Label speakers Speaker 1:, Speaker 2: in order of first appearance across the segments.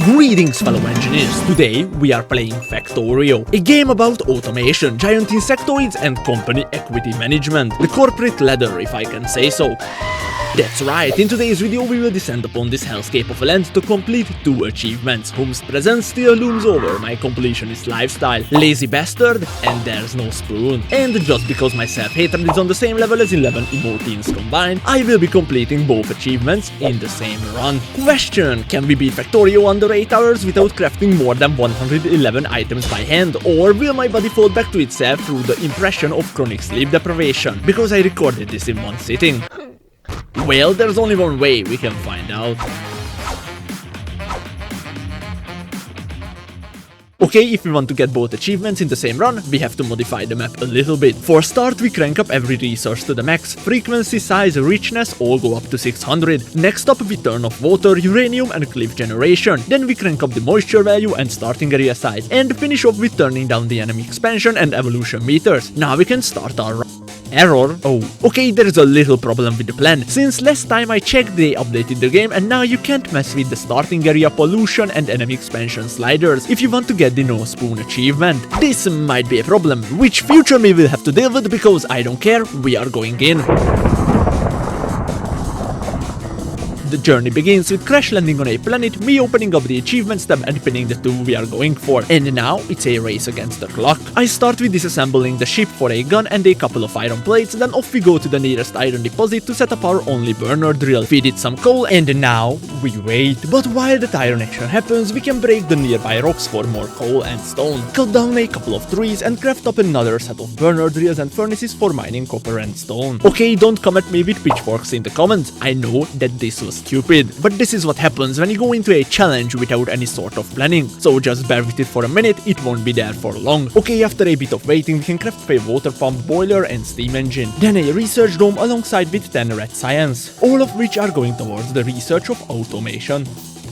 Speaker 1: Greetings fellow engineers, today we are playing Factorio, a game about automation, giant insectoids and company equity management. The corporate ladder, if I can say so. That's right, in today's video we will descend upon this hellscape of a land to complete 2 achievements, whose presence still looms over my completionist lifestyle. Lazy bastard, and there's no spoon. And just because my self-hatred is on the same level as 11 emoteens combined, I will be completing both achievements in the same run. Question: can we beat Factorio under 8 hours without crafting more than 111 items by hand, or will my body fall back to itself through the impression of chronic sleep deprivation, because I recorded this in one sitting? Well, there's only one way we can find out. Okay, if we want to get both achievements in the same run, we have to modify the map a little bit. For a start, we crank up every resource to the max. Frequency, size, richness all go up to 600. Next up, we turn off water, uranium and cliff generation. Then we crank up the moisture value and starting area size. And finish off with turning down the enemy expansion and evolution meters. Now we can start our run. Error. Oh, okay, there is a little problem with the plan. Since last time I checked, they updated the game and now you can't mess with the starting area pollution and enemy expansion sliders if you want to get the no spoon achievement. This might be a problem, which future me will have to deal with, because I don't care, we are going in. The journey begins with crash landing on a planet, me opening up the achievements tab and pinning the 2 we are going for. And now it's a race against the clock. I start with disassembling the ship for a gun and a couple of iron plates, then off we go to the nearest iron deposit to set up our only burner drill. Feed it some coal and now we wait. But while that iron action happens, we can break the nearby rocks for more coal and stone, cut down a couple of trees and craft up another set of burner drills and furnaces for mining copper and stone. Okay, don't come at me with pitchforks in the comments, I know that this was stupid, but this is what happens when you go into a challenge without any sort of planning, so just bear with it for a minute, it won't be there for long. Okay, after a bit of waiting, we can craft a water pump, boiler and steam engine, then a research dome alongside with 10 red science, all of which are going towards the research of automation.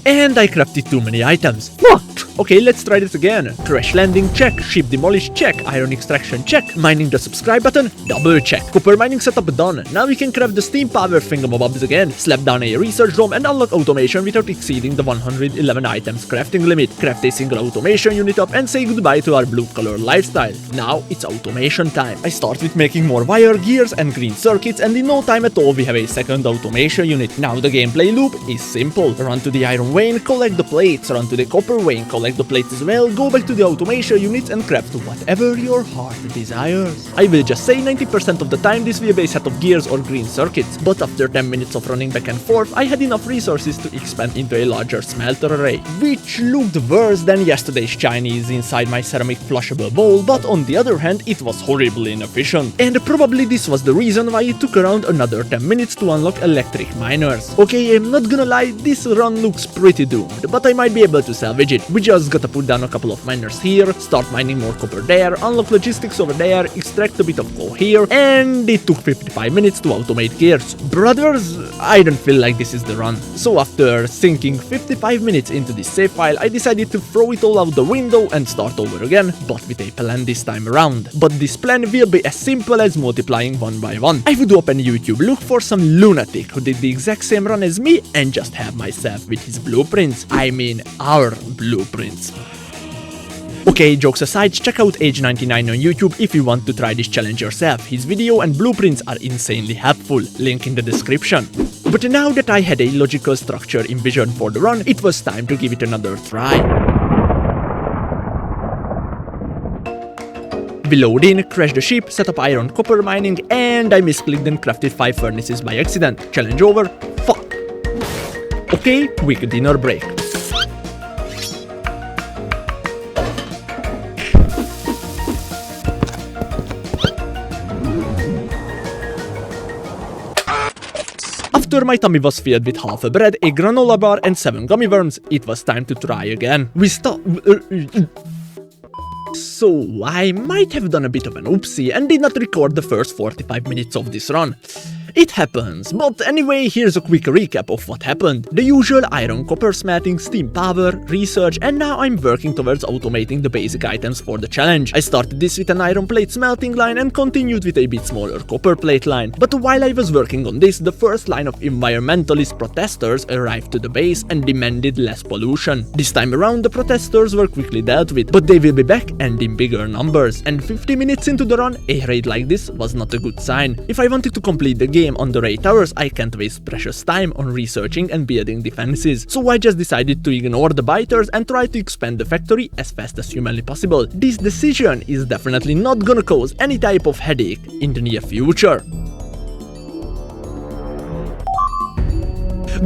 Speaker 1: And I crafted too many items. What? Okay, let's try this again. Crash landing, check. Ship demolished, check. Iron extraction, check. Mining the subscribe button, double check. Copper mining setup done. Now we can craft the steam power thingamabobs again. Slap down a research dome and unlock automation without exceeding the 111 items crafting limit. Craft a single automation unit up and say goodbye to our blue color lifestyle. Now it's automation time. I start with making more wire, gears and green circuits, and in no time at all we have a second automation unit. Now the gameplay loop is simple. Run to the iron vein, collect the plates, run to the copper vein, collect the plates as well, go back to the automation units and craft whatever your heart desires. I will just say 90% of the time this will be a set of gears or green circuits, but after 10 minutes of running back and forth, I had enough resources to expand into a larger smelter array, which looked worse than yesterday's Chinese inside my ceramic flushable bowl, but on the other hand, it was horribly inefficient. And probably this was the reason why it took around another 10 minutes to unlock electric miners. Okay, I'm not gonna lie, this run looks pretty doomed, but I might be able to salvage it. We just gotta put down a couple of miners here, start mining more copper there, unlock logistics over there, extract a bit of coal here, and it took 55 minutes to automate gears. Brothers, I don't feel like this is the run. So after sinking 55 minutes into this save file, I decided to throw it all out the window and start over again, but with a plan this time around. But this plan will be as simple as multiplying 1 by 1. I would open YouTube, look for some lunatic who did the exact same run as me, and just have myself with his blueprints. I mean, our blueprints. Okay, jokes aside, check out Age99 on YouTube if you want to try this challenge yourself. His video and blueprints are insanely helpful, link in the description. But now that I had a logical structure envisioned for the run, it was time to give it another try. We load in, crash the ship, set up iron copper mining, and I misclicked and crafted 5 furnaces by accident. Challenge over. Fuck. Okay, quick dinner break. After my tummy was filled with half a bread, a granola bar and 7 gummy worms, it was time to try again. We start... So, I might have done a bit of an oopsie and did not record the first 45 minutes of this run. It happens, but anyway, here's a quick recap of what happened. The usual iron, copper smelting, steam power, research, and now I'm working towards automating the basic items for the challenge. I started this with an iron plate smelting line and continued with a bit smaller copper plate line. But while I was working on this, the first line of environmentalist protesters arrived to the base and demanded less pollution. This time around, the protesters were quickly dealt with, but they will be back and in bigger numbers. And 50 minutes into the run, a raid like this was not a good sign. If I wanted to complete the game under 8 hours, I can't waste precious time on researching and building defenses. So I just decided to ignore the biters and try to expand the factory as fast as humanly possible. This decision is definitely not gonna cause any type of headache in the near future.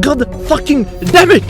Speaker 1: God fucking damn it!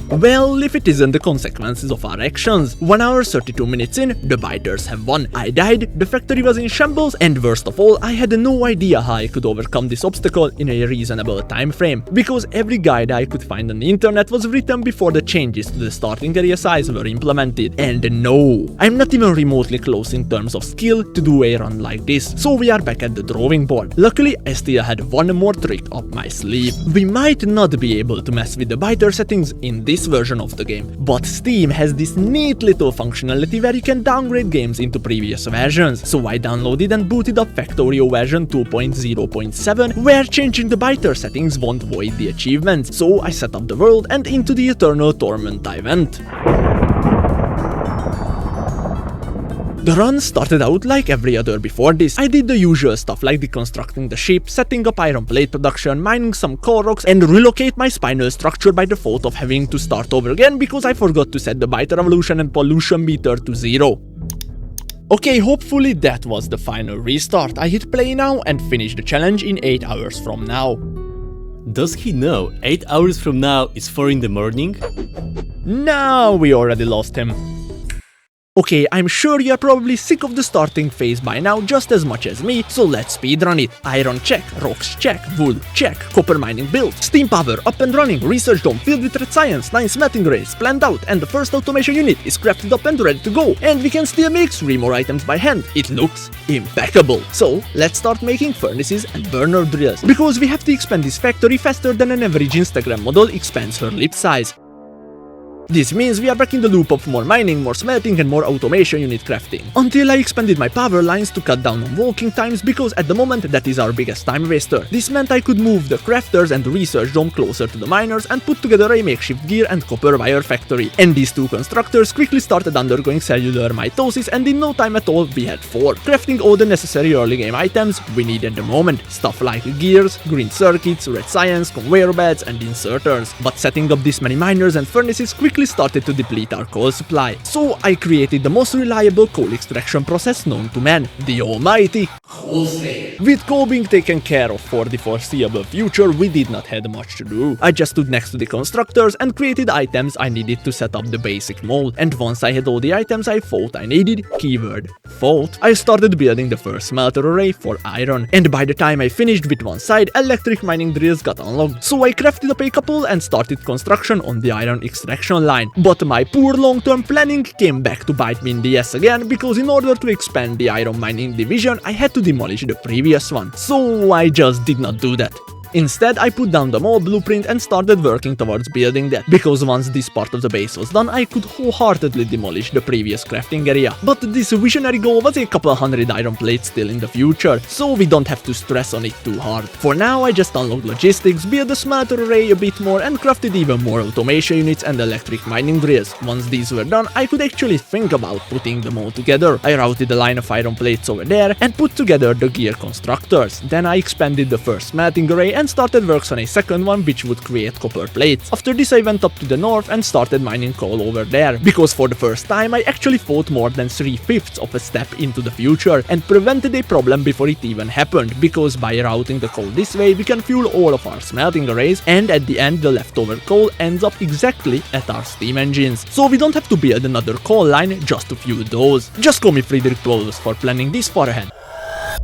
Speaker 1: Well, if it isn't the consequences of our actions. 1 hour 32 minutes in, the biters have won. I died, the factory was in shambles, and worst of all, I had no idea how I could overcome this obstacle in a reasonable time frame, because every guide I could find on the internet was written before the changes to the starting area size were implemented. And no, I'm not even remotely close in terms of skill to do a run like this, so we are back at the drawing board. Luckily, I still had one more trick up my sleeve. We might not be able to mess with the biter settings in this version of the game, but Steam has this neat little functionality where you can downgrade games into previous versions. So I downloaded and booted up Factorio version 2.0.7, where changing the biter settings won't void the achievements. So I set up the world and into the Eternal Torment I went. The run started out like every other before this. I did the usual stuff like deconstructing the ship, setting up iron plate production, mining some core rocks, and relocate my spinal structure by default of having to start over again because I forgot to set the biter evolution and pollution meter to 0. Okay, hopefully that was the final restart. I hit play now and finish the challenge in 8 hours from now.
Speaker 2: Does he know 8 hours from now is 4 in the morning?
Speaker 1: No, we already lost him. Okay, I'm sure you're probably sick of the starting phase by now just as much as me, so let's speedrun it. Iron check, rocks check, wool check, copper mining built, steam power up and running, research dome filled with red science, 9 smelting rays planned out, and the first automation unit is crafted up and ready to go, and we can still make 3 more items by hand. It looks impeccable. So, let's start making furnaces and burner drills, because we have to expand this factory faster than an average Instagram model expands her lip size. This means we are back in the loop of more mining, more smelting and more automation unit crafting. Until I expanded my power lines to cut down on walking times because at the moment that is our biggest time waster. This meant I could move the crafters and the research dome closer to the miners and put together a makeshift gear and copper wire factory. And these 2 constructors quickly started undergoing cellular mitosis and in no time at all we had 4. Crafting all the necessary early game items we need at the moment. Stuff like gears, green circuits, red science, conveyor belts and inserters. But setting up this many miners and furnaces quickly started to deplete our coal supply. So I created the most reliable coal extraction process known to man, the almighty coal slave. With coal being taken care of for the foreseeable future, we did not have much to do. I just stood next to the constructors and created items I needed to set up the basic mold. And once I had all the items I thought I needed, keyword thought, I started building the first smelter array for iron. And by the time I finished with one side, electric mining drills got unlocked. So I crafted up a couple and started construction on the iron extraction line. But my poor long-term planning came back to bite me in the ass again, because in order to expand the iron mining division, I had to demolish the previous one. So I just did not do that. Instead, I put down the mold blueprint and started working towards building that, because once this part of the base was done, I could wholeheartedly demolish the previous crafting area. But this visionary goal was a couple hundred iron plates still in the future, so we don't have to stress on it too hard. For now, I just unlocked logistics, built the smelter array a bit more and crafted even more automation units and electric mining drills. Once these were done, I could actually think about putting them all together. I routed a line of iron plates over there and put together the gear constructors. Then I expanded the first smelting array and started works on a second one which would create copper plates. After this I went up to the north and started mining coal over there, because for the first time I actually thought more than 3/5 of a step into the future and prevented a problem before it even happened, because by routing the coal this way we can fuel all of our smelting arrays and at the end the leftover coal ends up exactly at our steam engines. So we don't have to build another coal line just to fuel those. Just call me Friedrich Paulus for planning this far ahead.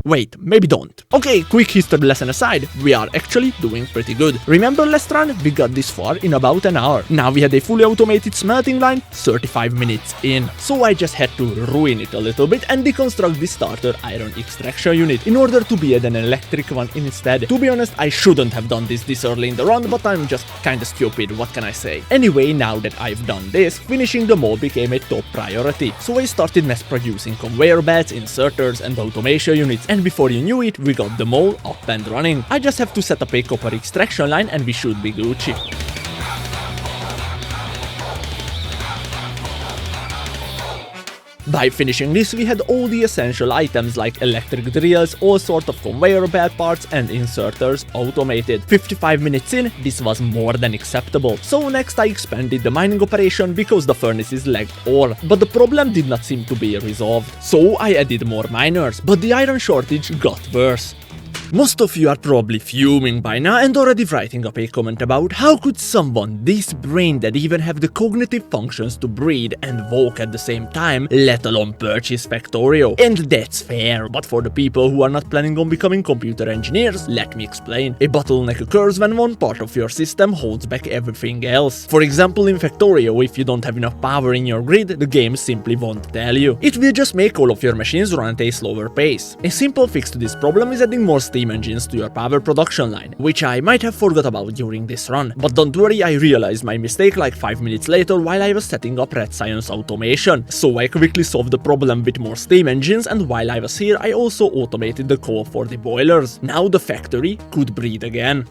Speaker 1: Wait, maybe don't. Okay, quick history lesson aside, we are actually doing pretty good. Remember last run? We got this far in about an hour. Now we had a fully automated smelting line 35 minutes in. So I just had to ruin it a little bit and deconstruct the starter iron extraction unit in order to build an electric one instead. To be honest, I shouldn't have done this early in the run, but I'm just kinda stupid, what can I say? Anyway, now that I've done this, finishing the mold became a top priority. So I started mass producing conveyor belts, inserters and automation units, and before you knew it, we got the mold up and running. I just have to set up a copper extraction line and we should be Gucci. By finishing this, we had all the essential items like electric drills, all sort of conveyor belt parts and inserters automated. 55 minutes in, this was more than acceptable. So next I expanded the mining operation because the furnaces lacked ore, but the problem did not seem to be resolved. So I added more miners, but the iron shortage got worse. Most of you are probably fuming by now and already writing up a comment about how could someone this brain dead even have the cognitive functions to breathe and walk at the same time, let alone purchase Factorio. And that's fair, but for the people who are not planning on becoming computer engineers, let me explain. A bottleneck occurs when one part of your system holds back everything else. For example, in Factorio, if you don't have enough power in your grid, the game simply won't tell you. It will just make all of your machines run at a slower pace. A simple fix to this problem is adding more steam engines to your power production line, which I might have forgot about during this run. But don't worry, I realized my mistake like 5 minutes later while I was setting up red science automation. So I quickly solved the problem with more steam engines, and while I was here I also automated the core for the boilers. Now the factory could breathe again.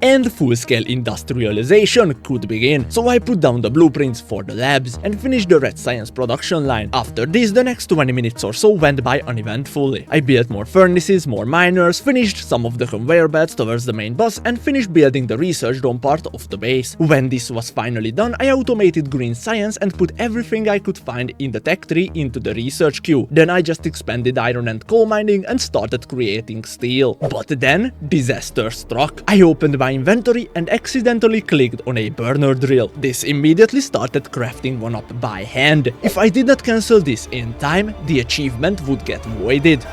Speaker 1: And full-scale industrialization could begin, so I put down the blueprints for the labs and finished the red science production line. After this, the next 20 minutes or so went by uneventfully. I built more furnaces, more miners, finished some of the conveyor belts towards the main boss, and finished building the research dome part of the base. When this was finally done, I automated green science and put everything I could find in the tech tree into the research queue. Then I just expanded iron and coal mining and started creating steel. But then, disaster struck. I opened my inventory and accidentally clicked on a burner drill. This immediately started crafting one up by hand. If I did not cancel this in time, the achievement would get voided.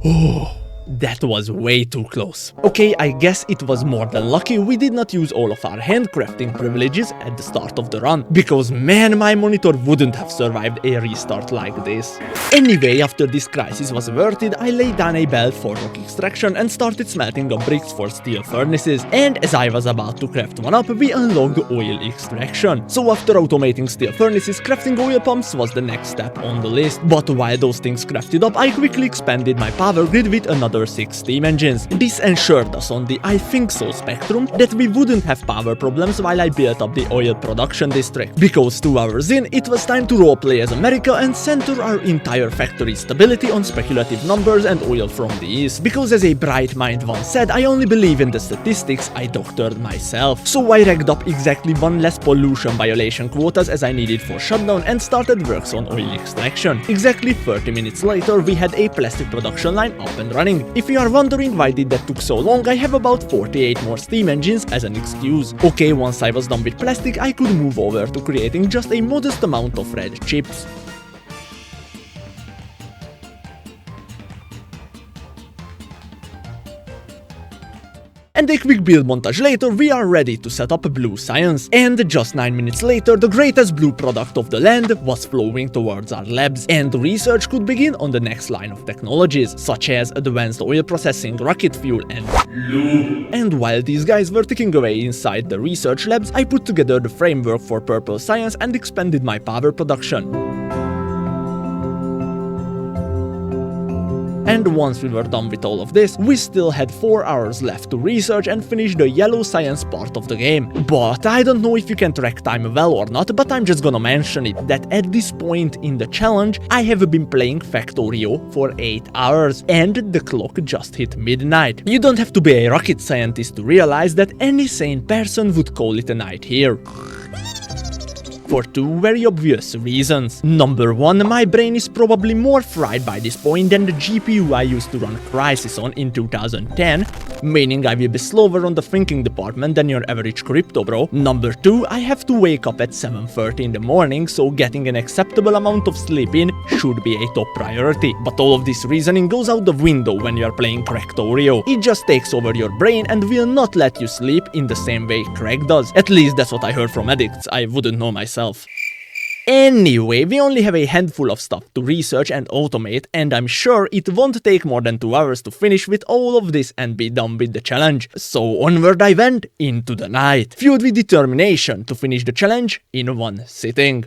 Speaker 1: Oh. That was way too close. Okay, I guess it was more than lucky we did not use all of our handcrafting privileges at the start of the run, because man, my monitor wouldn't have survived a restart like this. Anyway, after this crisis was averted, I laid down a belt for rock extraction and started smelting up bricks for steel furnaces, and as I was about to craft one up, we unlocked oil extraction. So after automating steel furnaces, crafting oil pumps was the next step on the list. But while those things crafted up, I quickly expanded my power grid with another 6 steam engines. This ensured us on the I think so spectrum that we wouldn't have power problems while I built up the oil production district. Because 2 hours in, it was time to roleplay as America and center our entire factory stability on speculative numbers and oil from the east. Because as a bright mind once said, I only believe in the statistics I doctored myself. So I racked up exactly 1 less pollution violation quotas as I needed for shutdown and started works on oil extraction. Exactly 30 minutes later, we had a plastic production line up and running. If you are wondering why did that took so long, I have about 48 more steam engines as an excuse. Okay, once I was done with plastic, I could move over to creating just a modest amount of red chips. And a quick build montage later, we are ready to set up blue science. And just 9 minutes later, the greatest blue product of the land was flowing towards our labs, and research could begin on the next line of technologies, such as advanced oil processing, rocket fuel, and blue. And while these guys were ticking away inside the research labs, I put together the framework for purple science and expanded my power production. And once we were done with all of this, we still had 4 hours left to research and finish the yellow science part of the game. But I don't know if you can track time well or not, but I'm just gonna mention it, that at this point in the challenge, I have been playing Factorio for 8 hours, and the clock just hit midnight. You don't have to be a rocket scientist to realize that any sane person would call it a night here. for two very obvious reasons. Number one, my brain is probably more fried by this point than the GPU I used to run Crysis on in 2010, meaning I will be slower on the thinking department than your average crypto bro. Number two, I have to wake up at 7:30 in the morning, so getting an acceptable amount of sleep in should be a top priority. But all of this reasoning goes out the window when you are playing Factorio. It just takes over your brain and will not let you sleep in the same way crack does. At least that's what I heard from addicts, I wouldn't know myself. Anyway, we only have a handful of stuff to research and automate, and I'm sure it won't take more than 2 hours to finish with all of this and be done with the challenge. So onward I went into the night, fueled with determination to finish the challenge in one sitting.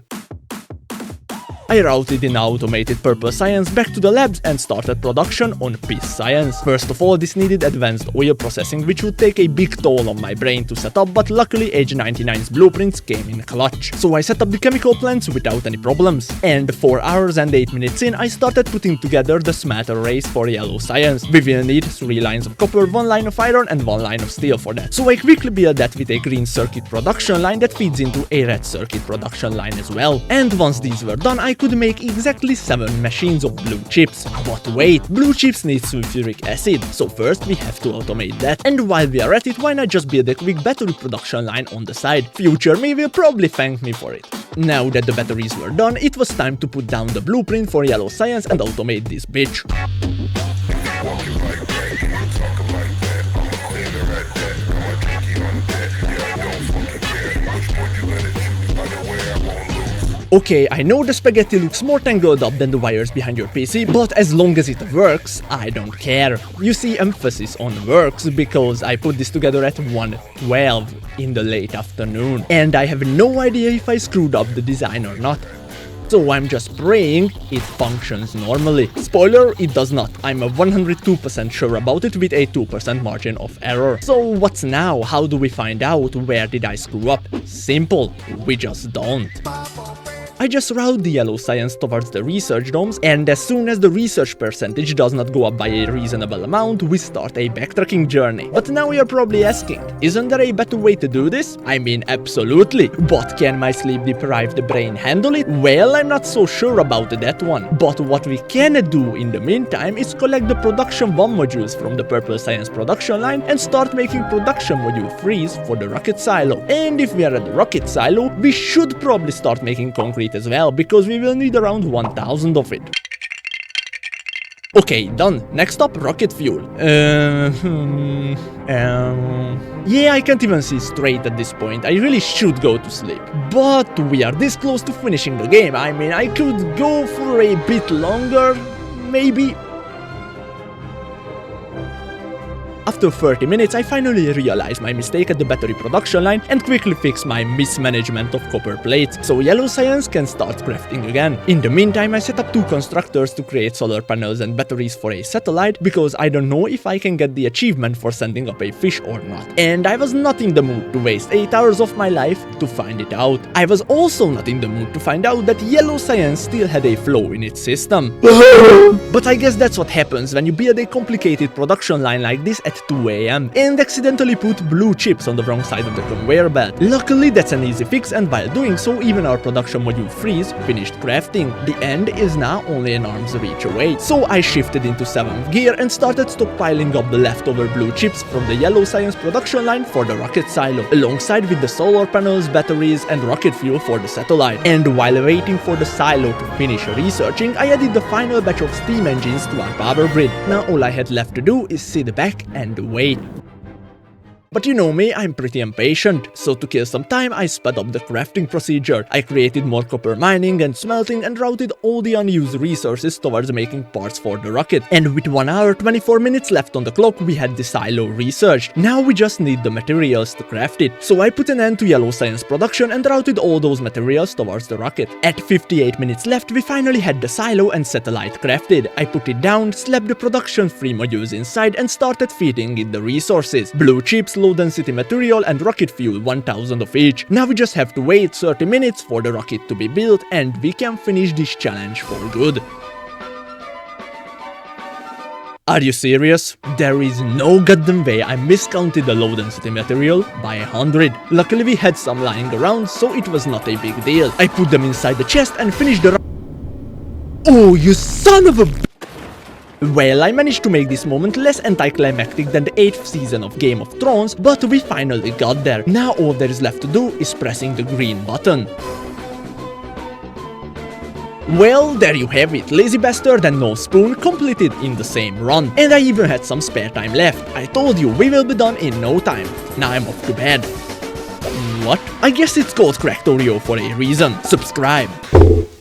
Speaker 1: I routed in automated purple science back to the labs and started production on peace science. First of all, this needed advanced oil processing, which would take a big toll on my brain to set up, but luckily Age 99's blueprints came in clutch. So I set up the chemical plants without any problems. And 4 hours and 8 minutes in, I started putting together the smatter race for yellow science. We will need 3 lines of copper, 1 line of iron and 1 line of steel for that. So I quickly built that with a green circuit production line that feeds into a red circuit production line as well. And once these were done, I could make exactly 7 machines of blue chips. But wait, blue chips need sulfuric acid, so first we have to automate that. And while we are at it, why not just build a quick battery production line on the side? Future me will probably thank me for it. Now that the batteries were done, it was time to put down the blueprint for yellow science and automate this bitch. Okay, I know the spaghetti looks more tangled up than the wires behind your PC, but as long as it works, I don't care. You see emphasis on works because I put this together at 1:12 in the late afternoon, and I have no idea if I screwed up the design or not. So I'm just praying it functions normally. Spoiler, it does not. I'm 102% sure about it with a 2% margin of error. So what's now? How do we find out where did I screw up? Simple, we just don't. I just route the yellow science towards the research domes, and as soon as the research percentage does not go up by a reasonable amount, we start a backtracking journey. But now you're probably asking, isn't there a better way to do this? I mean, absolutely. But can my sleep-deprived brain handle it? Well, I'm not so sure about that one. But what we can do in the meantime is collect the production 1 modules from the purple science production line and start making production module 3s for the rocket silo. And if we are at the rocket silo, we should probably start making concrete as well, because we will need around 1000 of it. Okay, done. Next up, rocket fuel. Yeah, I can't even see straight at this point. I really should go to sleep. But we are this close to finishing the game. I mean, I could go for a bit longer, maybe. After 30 minutes, I finally realized my mistake at the battery production line and quickly fixed my mismanagement of copper plates, so yellow science can start crafting again. In the meantime, I set up 2 constructors to create solar panels and batteries for a satellite, because I don't know if I can get the achievement for sending up a fish or not. And I was not in the mood to waste 8 hours of my life to find it out. I was also not in the mood to find out that yellow science still had a flaw in its system. But I guess that's what happens when you build a complicated production line like this at 2 AM and accidentally put blue chips on the wrong side of the conveyor belt. Luckily, that's an easy fix, and while doing so, even our production module 3s finished crafting. The end is now only an arm's reach away. So I shifted into 7th gear and started stockpiling up the leftover blue chips from the yellow science production line for the rocket silo, alongside with the solar panels, batteries and rocket fuel for the satellite. And while waiting for the silo to finish researching, I added the final batch of steam engines to our power grid. Now all I had left to do is sit back and wait. But you know me, I'm pretty impatient, so to kill some time I sped up the crafting procedure. I created more copper mining and smelting and routed all the unused resources towards making parts for the rocket. And with 1 hour 24 minutes left on the clock, we had the silo researched. Now we just need the materials to craft it. So I put an end to yellow science production and routed all those materials towards the rocket. At 58 minutes left, we finally had the silo and satellite crafted. I put it down, slapped the production 3 modules inside and started feeding it the resources. Blue chips, low density material and rocket fuel, 1000 of each. Now we just have to wait 30 minutes for the rocket to be built and we can finish this challenge for good. Are you serious? There is no goddamn way I miscounted the low density material by 100. Luckily we had some lying around, so it was not a big deal. I put them inside the chest and finished the Oh, you son of a Well, I managed to make this moment less anticlimactic than the 8th season of Game of Thrones, but we finally got there. Now all there is left to do is pressing the green button. Well, there you have it, Lazy Bastard and No Spoon completed in the same run. And I even had some spare time left. I told you, we will be done in no time. Now I'm off to bed. What? I guess it's called Cractorio for a reason. Subscribe.